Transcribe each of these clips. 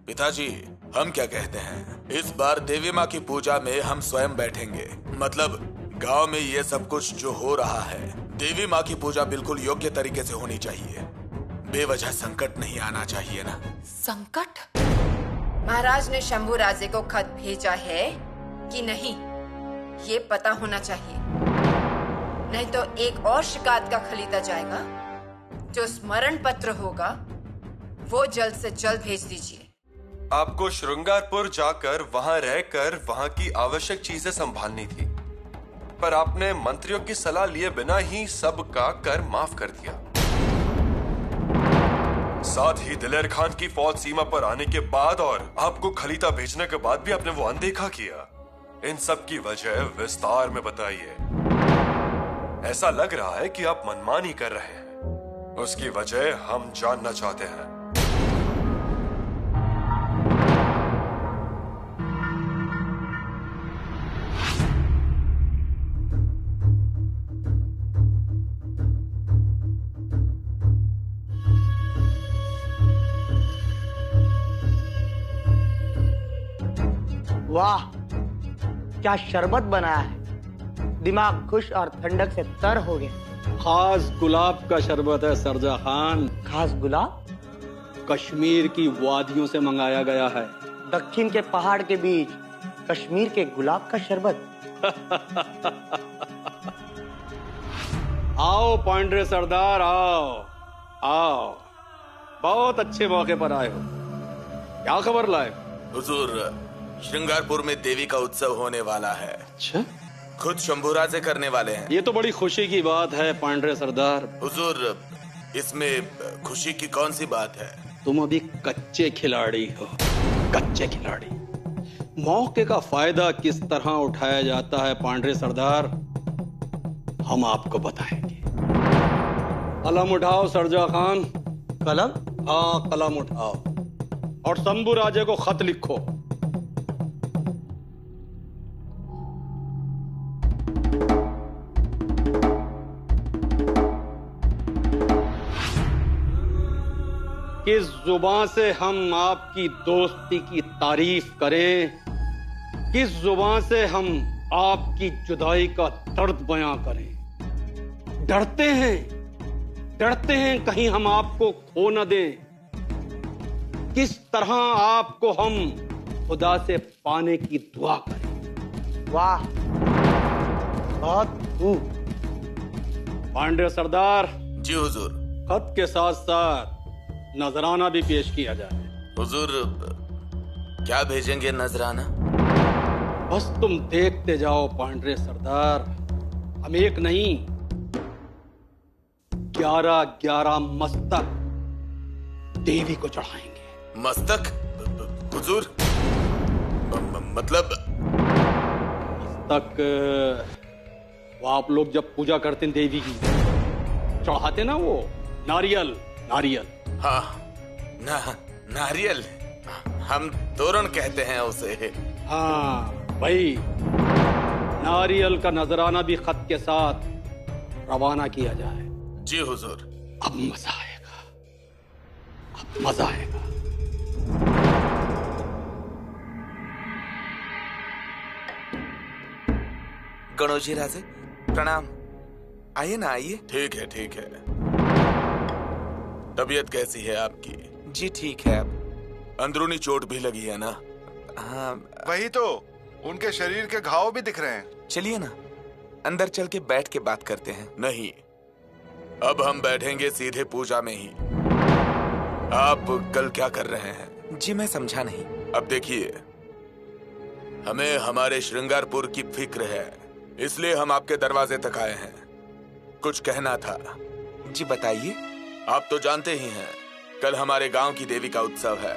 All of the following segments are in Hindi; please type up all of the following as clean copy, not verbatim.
पिताजी, हम क्या कहते हैं, इस बार देवी माँ की पूजा में हम स्वयं बैठेंगे। मतलब गांव में ये सब कुछ जो हो रहा है, देवी माँ की पूजा बिल्कुल योग्य तरीके से होनी चाहिए। बेवजह संकट नहीं आना चाहिए ना। संकट? महाराज ने शंभू राजे को खत भेजा है कि नहीं, ये पता होना चाहिए। नहीं तो एक और शिकायत का खलीता जाएगा। जो स्मरण पत्र होगा वो जल्द से जल्द भेज दीजिए। आपको श्रृंगारपुर जाकर वहां रहकर वहां की आवश्यक चीजें संभालनी थी, पर आपने मंत्रियों की सलाह लिए बिना ही सबका कर माफ कर दिया। साथ ही दिलेर खान की फौज सीमा पर आने के बाद और आपको खलीता भेजने के बाद भी आपने वो अनदेखा किया। इन सब की वजह विस्तार में बताइए। ऐसा लग रहा है कि आप मनमानी कर रहे हैं। उसकी वजह हम जानना चाहते हैं। वाह, क्या शरबत बनाया है। दिमाग खुश और ठंडक से तर हो गया। खास गुलाब का शरबत है सरजा खान। खास गुलाब? कश्मीर की वादियों से मंगाया गया है। दक्षिण के पहाड़ के बीच कश्मीर के गुलाब का शरबत। आओ पांड्रे सरदार, आओ आओ, बहुत अच्छे मौके पर आए हो। क्या खबर लाए? हुजूर, श्रृंगारपुर में देवी का उत्सव होने वाला है। अच्छा, खुद शंभू राजे करने वाले हैं। ये तो बड़ी खुशी की बात है पांड्रे सरदार। हुजूर, इसमें खुशी की कौन सी बात है? तुम अभी कच्चे खिलाड़ी हो, कच्चे खिलाड़ी। मौके का फायदा किस तरह उठाया जाता है पांड्रे सरदार, हम आपको बताएंगे। कलम उठाओ सरजा खान। कलम? हाँ, कलम उठाओ और शंभू राजे को खत लिखो। किस जुबान से हम आपकी दोस्ती की तारीफ करें, किस जुबान से हम आपकी जुदाई का दर्द बयां करें। डरते हैं कहीं हम आपको खो न दें। किस तरह आपको हम खुदा से पाने की दुआ करें। वाह, बहुत खूब। पांड्रे सरदार। जी हुजूर। खत के साथ साथ नजराना भी पेश किया जाए। हुजूर, क्या भेजेंगे नजराना? बस तुम देखते जाओ पांड्रे सरदार। हम एक नहीं 11 मस्तक देवी को चढ़ाएंगे। मस्तक? हुजूर, मतलब? मस्तक वो आप लोग जब पूजा करते हैं देवी की, चढ़ाते ना वो नारियल। हाँ, नारियल। हम तोरण कहते हैं उसे। हाँ भाई, नारियल का नजराना भी खत के साथ रवाना किया जाए। जी हुजूर। अब मजा आएगा, अब मजा आएगा। गणोजी राजे, प्रणाम। आइए ना, आइए। ठीक है, ठीक है। तबीयत कैसी है आपकी? जी ठीक है। अब अंदरूनी चोट भी लगी है ना? हाँ, वही तो, उनके शरीर के घाव भी दिख रहे हैं। चलिए ना, अंदर चल के बैठ के बात करते हैं। नहीं, अब हम बैठेंगे सीधे पूजा में ही। आप कल क्या कर रहे हैं? जी मैं समझा नहीं। अब देखिए, हमें हमारे श्रृंगारपुर की फिक्र है, इसलिए हम आपके दरवाजे तक आए हैं। कुछ कहना था। जी बताइए। आप तो जानते ही हैं, कल हमारे गांव की देवी का उत्सव है।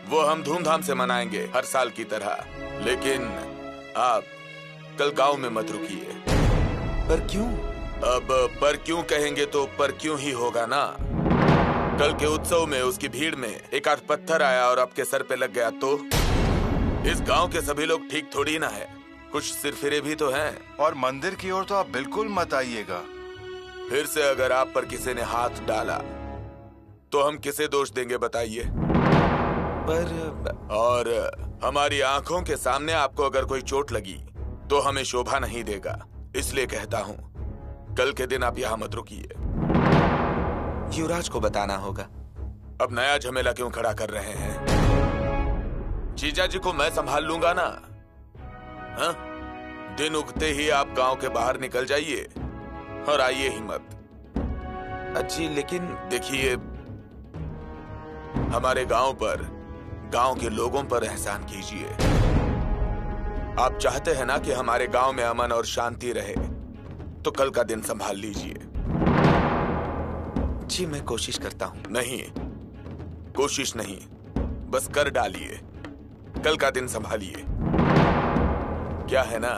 वो हम धूमधाम से मनाएंगे हर साल की तरह, लेकिन आप कल गांव में मत रुकिए। पर क्यों? अब पर क्यों कहेंगे तो पर क्यों ही होगा ना। कल के उत्सव में उसकी भीड़ में एक आध पत्थर आया और आपके सर पे लग गया तो इस गांव के सभी लोग ठीक थोड़ी ना है, कुछ सिरफिरे भी तो हैं। और मंदिर की ओर तो आप बिल्कुल मत आइएगा। फिर से अगर आप पर किसी ने हाथ डाला तो हम किसे दोष देंगे बताइए? और हमारी आंखों के सामने आपको अगर कोई चोट लगी तो हमें शोभा नहीं देगा। इसलिए कहता हूं, कल के दिन आप यहां मत रुकिए। युवराज को बताना होगा। अब नया झमेला क्यों खड़ा कर रहे हैं? जीजा जी को मैं संभाल लूंगा ना। हाँ? दिन उगते ही आप गांव के बाहर निकल जाइए और आइए ही मत। अच्छी, लेकिन देखिए, हमारे गांव पर, गांव के लोगों पर एहसान कीजिए। आप चाहते हैं ना कि हमारे गांव में अमन और शांति रहे, तो कल का दिन संभाल लीजिए। जी मैं कोशिश करता हूं। नहीं, कोशिश नहीं, बस कर डालिए। कल का दिन संभालिए। क्या है ना,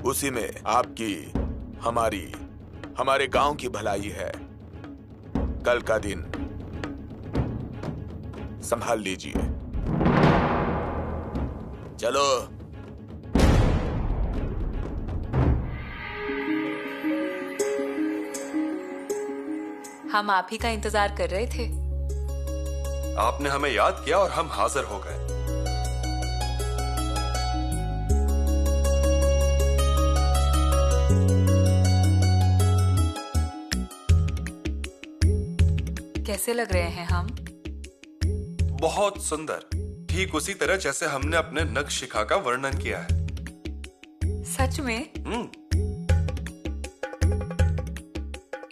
उसी में आपकी, हमारी, हमारे गांव की भलाई है। कल का दिन संभाल लीजिए। चलो। हम आप ही का इंतजार कर रहे थे। आपने हमें याद किया और हम हाजिर हो गए। कैसे लग रहे हैं हम? बहुत सुंदर, ठीक उसी तरह जैसे हमने अपने नक्श शिखा का वर्णन किया है। सच में?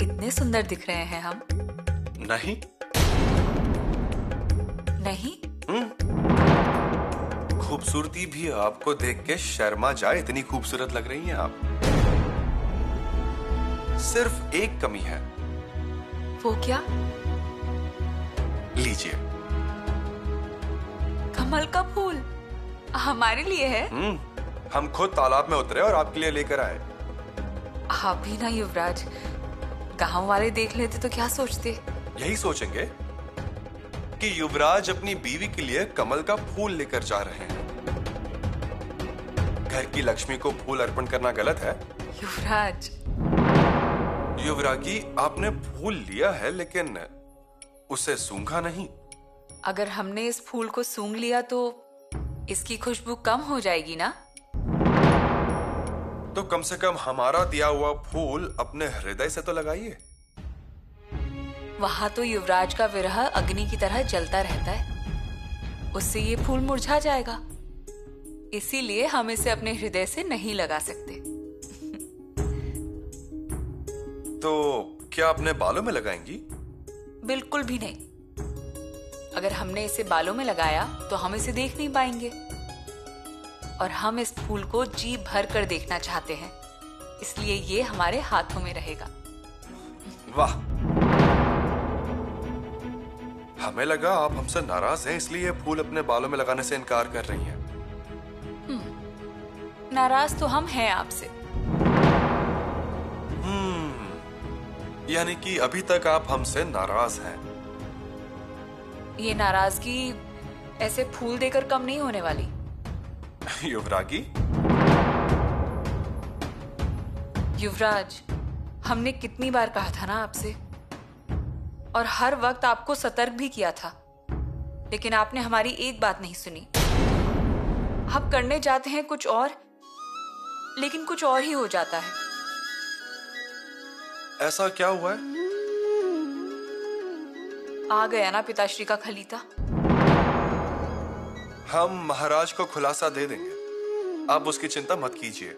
इतने सुंदर दिख रहे हैं हम? नहीं। नहीं? खूबसूरती भी आपको देख के शर्मा जाए, इतनी खूबसूरत लग रही हैं आप। सिर्फ एक कमी है। वो क्या? लीजिए। कमल का फूल हमारे लिए है? हम खुद तालाब में उतरे और आपके लिए लेकर आए। आप भी ना युवराज, गांव वाले देख लेते तो क्या सोचते? यही सोचेंगे कि युवराज अपनी बीवी के लिए कमल का फूल लेकर जा रहे हैं। घर की लक्ष्मी को फूल अर्पण करना गलत है? युवराज। युवरागी, आपने फूल लिया है लेकिन उसे सूंघा नहीं। अगर हमने इस फूल को सूंघ लिया तो इसकी खुशबू कम हो जाएगी ना? तो कम से कम हमारा दिया हुआ फूल अपने हृदय से तो लगाइए। वहां तो युवराज का विरह अग्नि की तरह जलता रहता है, उससे ये फूल मुरझा जाएगा। इसीलिए हम इसे अपने हृदय से नहीं लगा सकते। तो क्या अपने बालों में लगाएंगी? बिल्कुल भी नहीं। अगर हमने इसे बालों में लगाया तो हम इसे देख नहीं पाएंगे, और हम इस फूल को जी भर कर देखना चाहते हैं, इसलिए ये हमारे हाथों में रहेगा। वाह, हमें लगा आप हमसे नाराज हैं, इसलिए ये फूल अपने बालों में लगाने से इनकार कर रही हैं। नाराज तो हम हैं आपसे। यानी कि अभी तक आप हमसे नाराज हैं। ये नाराजगी ऐसे फूल देकर कम नहीं होने वाली। युवरागी। युवराज, हमने कितनी बार कहा था ना आपसे, और हर वक्त आपको सतर्क भी किया था, लेकिन आपने हमारी एक बात नहीं सुनी। हम करने जाते हैं कुछ और, लेकिन कुछ और ही हो जाता है। ऐसा क्या हुआ है? आ गया ना पिताश्री का खलीता। हम महाराज को खुलासा दे देंगे, आप उसकी चिंता मत कीजिए।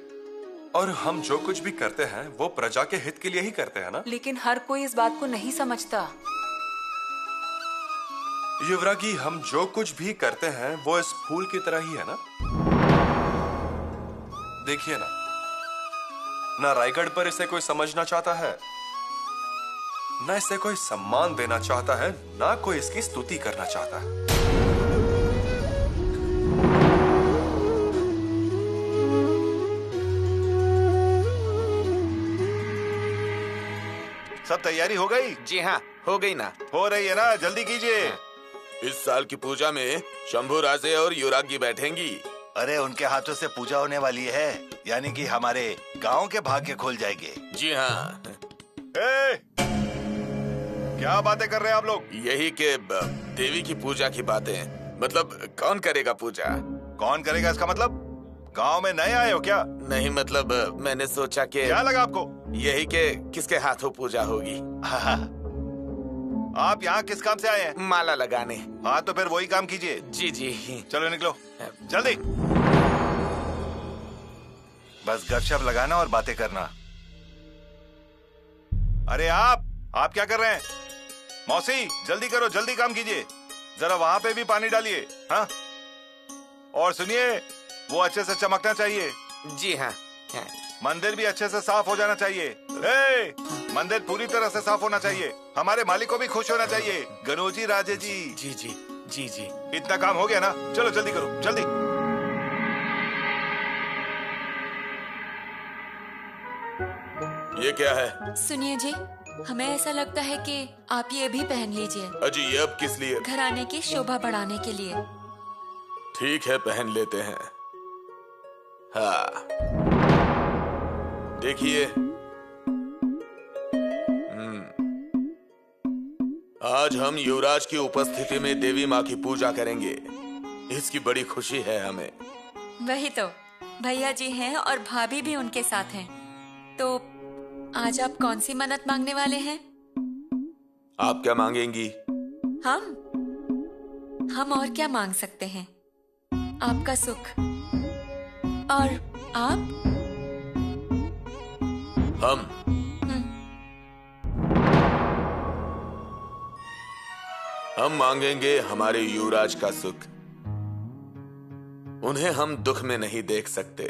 और हम जो कुछ भी करते हैं वो प्रजा के हित के लिए ही करते हैं ना? लेकिन हर कोई इस बात को नहीं समझता। युवरागी, हम जो कुछ भी करते हैं वो इस फूल की तरह ही है ना? देखिए ना रायगढ़ पर इसे कोई समझना चाहता है, ना इसे कोई सम्मान देना चाहता है, ना कोई इसकी स्तुति करना चाहता है। सब तैयारी हो गई? जी हाँ, हो गई ना। हो रही है ना, जल्दी कीजिए। इस साल की पूजा में शंभू राजे और युवरागी बैठेंगी। अरे उनके हाथों से पूजा होने वाली है, यानी कि हमारे गांव के भाग्य खोल जाएंगे। जी हाँ। क्या बातें कर रहे हैं आप लोग? यही के देवी की पूजा की बातें। मतलब कौन करेगा पूजा? कौन करेगा इसका मतलब? गांव में नए आए हो क्या? नहीं मतलब मैंने सोचा कि क्या लगा आपको? यही के किसके हाथों पूजा होगी। आप यहाँ किस काम से आए हैं? माला लगाने। हाँ तो फिर वही काम कीजिए। जी जी। चलो निकलो जल्दी। बस गपशप लगाना और बातें करना। अरे आप क्या कर रहे हैं? मौसी जल्दी करो, जल्दी काम कीजिए। जरा वहां पे भी पानी डालिए। हाँ और सुनिए, वो अच्छे से चमकना चाहिए। जी हाँ। मंदिर भी अच्छे से साफ हो जाना चाहिए। मंदिर पूरी तरह से साफ होना चाहिए। हमारे मालिक को भी खुश होना चाहिए। गनोजी राजे जी। जी जी जी जी। इतना काम हो गया ना? चलो जल्दी करो, जल्दी। ये क्या है? सुनिए जी, हमें ऐसा लगता है कि आप ये भी पहन लीजिए। अजी ये अब किस लिए? घराने की शोभा बढ़ाने के लिए। ठीक है पहन लेते हैं। हाँ देखिए, आज हम युवराज की उपस्थिति में देवी माँ की पूजा करेंगे। इसकी बड़ी खुशी है हमें। वही तो, भैया जी हैं और भाभी भी उनके साथ हैं। तो आज आप कौन सी मन्नत मांगने वाले हैं? आप क्या मांगेंगी? हम और क्या मांग सकते हैं? आपका सुख। और आप? हम मांगेंगे हमारे युवराज का सुख। उन्हें हम दुख में नहीं देख सकते।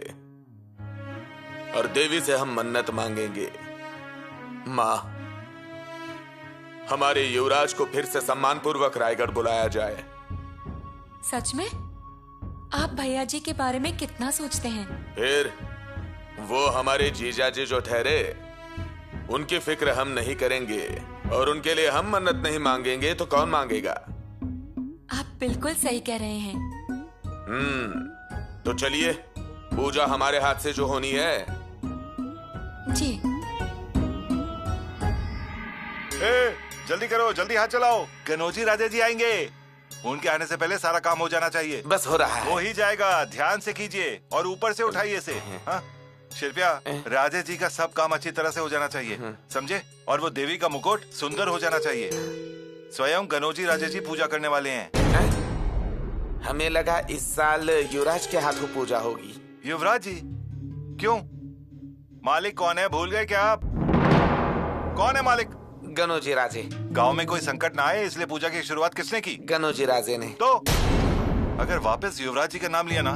और देवी से हम मन्नत मांगेंगे, माँ हमारे युवराज को फिर से सम्मान पूर्वक रायगढ़ बुलाया जाए। सच में? आप भैया जी के बारे में कितना सोचते हैं? फिर वो हमारे जीजाजी जो ठहरे, उनकी फिक्र हम नहीं करेंगे और उनके लिए हम मन्नत नहीं मांगेंगे तो कौन मांगेगा? आप बिल्कुल सही कह रहे हैं। तो चलिए, पूजा हमारे हाथ से जो होनी है। जी। जल्दी करो, जल्दी हाथ चलाओ। गनोजी राजे जी आएंगे। उनके आने से पहले सारा काम हो जाना चाहिए। बस हो रहा है। हो ही जाएगा, ध्यान से कीजिए और ऊपर से उठाइए इसे। हाँ शिल्पिया, राजे जी का सब काम अच्छी तरह से हो जाना चाहिए, समझे? और वो देवी का मुकुट सुंदर हो जाना चाहिए। स्वयं गनोजी राजे जी पूजा करने वाले हैं। हमें लगा इस साल युवराज के हाथों पूजा होगी। युवराज जी? क्यों? मालिक कौन है, भूल गए क्या आप? कौन है मालिक? गनोजी राजे। गांव में कोई संकट ना आए इसलिए पूजा की शुरुआत किसने की? गनोजी राजे ने। तो अगर वापस युवराज जी का नाम लिया ना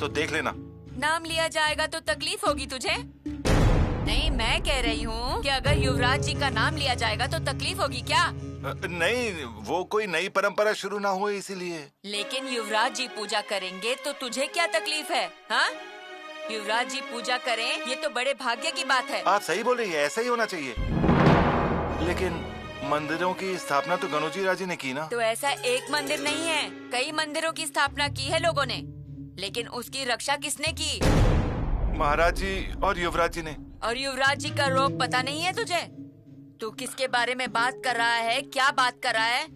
तो देख लेना। नाम लिया जाएगा तो तकलीफ होगी तुझे? नहीं, मैं कह रही हूँ कि अगर युवराज जी का नाम लिया जाएगा तो तकलीफ होगी क्या? नहीं, वो कोई नई परंपरा शुरू ना हुई इसीलिए। लेकिन युवराज जी पूजा करेंगे तो तुझे क्या तकलीफ है? हाँ, युवराज जी पूजा करें ये तो बड़े भाग्य की बात है। आप सही बोल रही है, ऐसा ही होना चाहिए। लेकिन मंदिरों की स्थापना तो गनोजी राजे ने की ना? तो ऐसा एक मंदिर नहीं है, कई मंदिरों की स्थापना की है लोगों ने। लेकिन उसकी रक्षा किसने की? महाराज जी और युवराज जी ने। और युवराज जी का रोग पता नहीं है तुझे? तू किसके बारे में बात कर रहा है, क्या बात कर रहा है?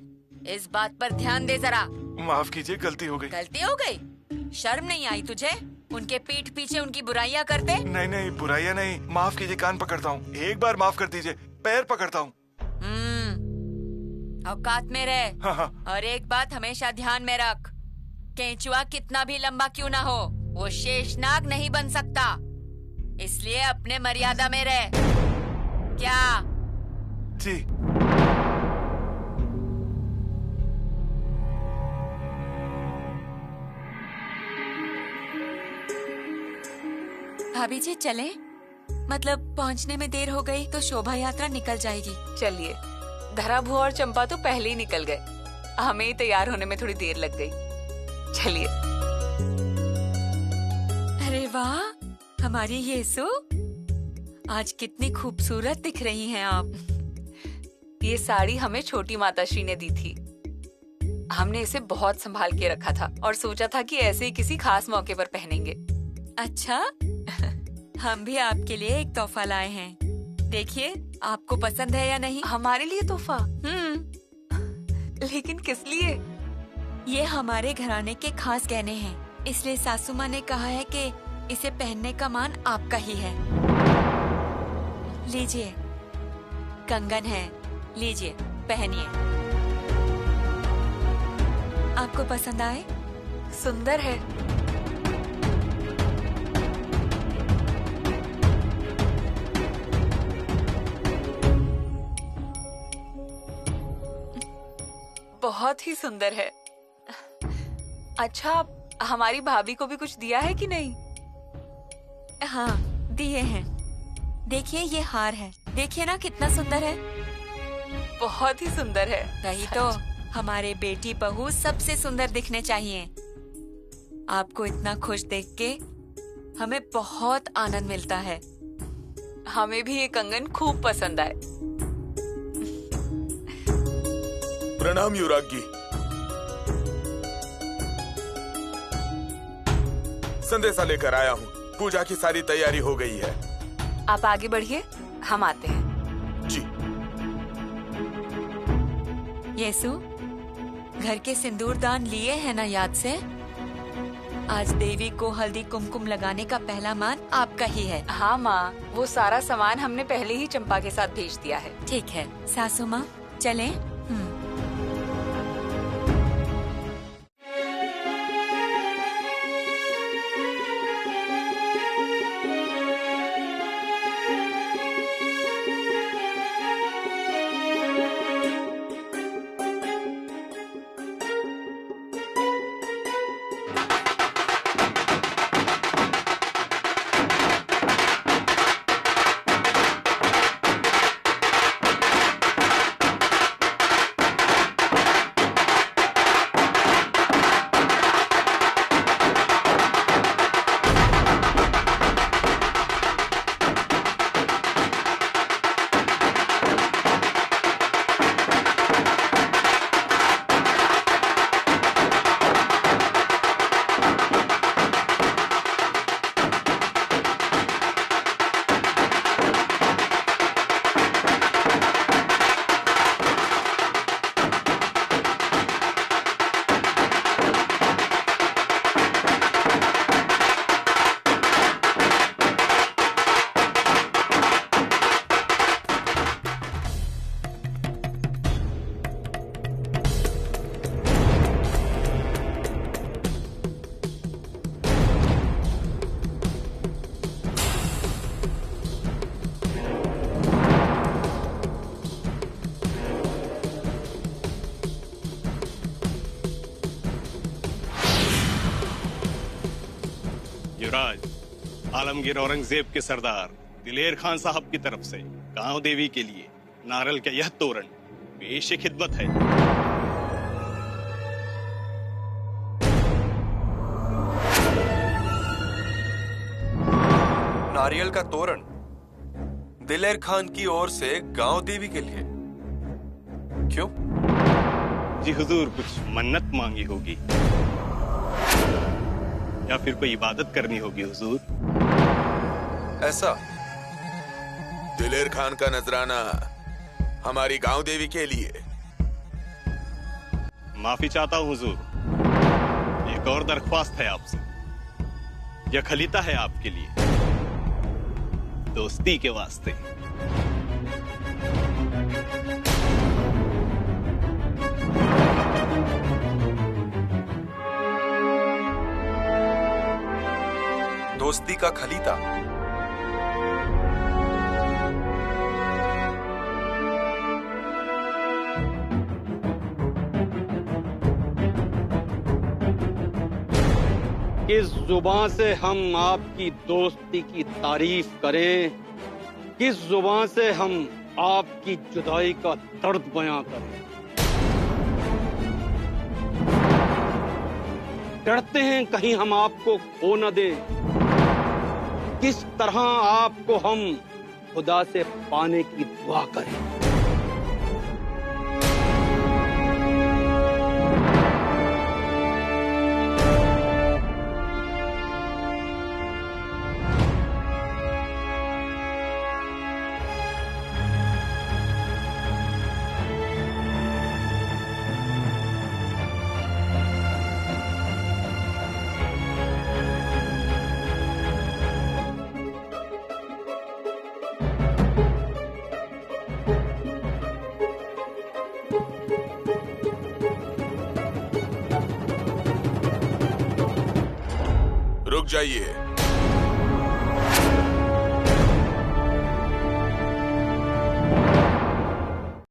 इस बात पर ध्यान दे जरा। माफ कीजिए, गलती हो गई। गलती हो गई? शर्म नहीं आई तुझे? उनके पीठ पीछे उनकी बुराइयां करते? नहीं नहीं, बुराइयां नहीं। माफ कीजिए, कान पकड़ता हूँ। एक बार माफ कर दीजिए, पैर पकड़ता हूँ। औकात में रह। हाँ। और एक बात हमेशा ध्यान में रख, केंचुआ कितना भी लंबा क्यों ना हो, वो शेषनाग नहीं बन सकता। इसलिए अपने मर्यादा में रह। क्या? जी। भाभी जी चले? मतलब पहुंचने में देर हो गई तो शोभा यात्रा निकल जाएगी। चलिए, धरा भुआ और चंपा तो पहले ही निकल गए, हमें ही तैयार होने में थोड़ी देर लग गई। चलिए। अरे वाह, हमारी येसु, आज कितनी खूबसूरत दिख रही हैं आप। ये साड़ी हमें छोटी माताश्री ने दी थी। हमने इसे बहुत संभाल के रखा था और सोचा था कि ऐसे ही किसी खास मौके पर पहनेंगे। अच्छा, हम भी आपके लिए एक तोहफा लाए हैं। देखिए आपको पसंद है या नहीं। हमारे लिए तोहफा? लेकिन किस लिए? ये हमारे घराने के खास गहने हैं, इसलिए सासू माँ ने कहा है कि इसे पहनने का मान आपका ही है। लीजिए, कंगन है, लीजिए पहनिए। आपको पसंद आए? सुंदर है। बहुत ही सुंदर है। अच्छा, हमारी भाभी को भी कुछ दिया है कि नहीं? हाँ, दिए हैं। देखिए ये हार है, देखिए ना कितना सुंदर है। बहुत ही सुंदर है। वही तो, हमारे बेटी बहू सबसे सुंदर दिखने चाहिए। आपको इतना खुश देख के हमें बहुत आनंद मिलता है। हमें भी ये कंगन खूब पसंद आए। प्रणाम युवरागी। संदेशा लेकर आया हूँ। पूजा की सारी तैयारी हो गई है। आप आगे बढ़िए, हम आते हैं। जी। येसु, घर के सिंदूर दान लिए है ना याद से? आज देवी को हल्दी कुमकुम लगाने का पहला मान आपका ही है। हाँ माँ, वो सारा सामान हमने पहले ही चंपा के साथ भेज दिया है। ठीक है सासू माँ, चलें? युवराज, आलमगीर औरंगजेब के सरदार दिलेर खान साहब की तरफ से गांव देवी के लिए नारल का यह तोरण पेश खिदमत है। नारियल का तोरण दिलेर खान की ओर से गांव देवी के लिए? क्यों? जी हुजूर, कुछ मन्नत मांगी होगी या फिर कोई इबादत करनी होगी हुजूर। ऐसा? दिलेर खान का नजराना हमारी गांव देवी के लिए। माफी चाहता हूँ हुजूर, एक और दरख्वास्त है आपसे। यह खलीता है आपके लिए, दोस्ती के वास्ते। दोस्ती का खलीता? किस जुबान से हम आपकी दोस्ती की तारीफ करें, किस जुबान से हम आपकी जुदाई का दर्द बयां करें। डरते हैं कहीं हम आपको खो न दें। किस तरह आपको हम खुदा से पाने की दुआ करें। जाइए।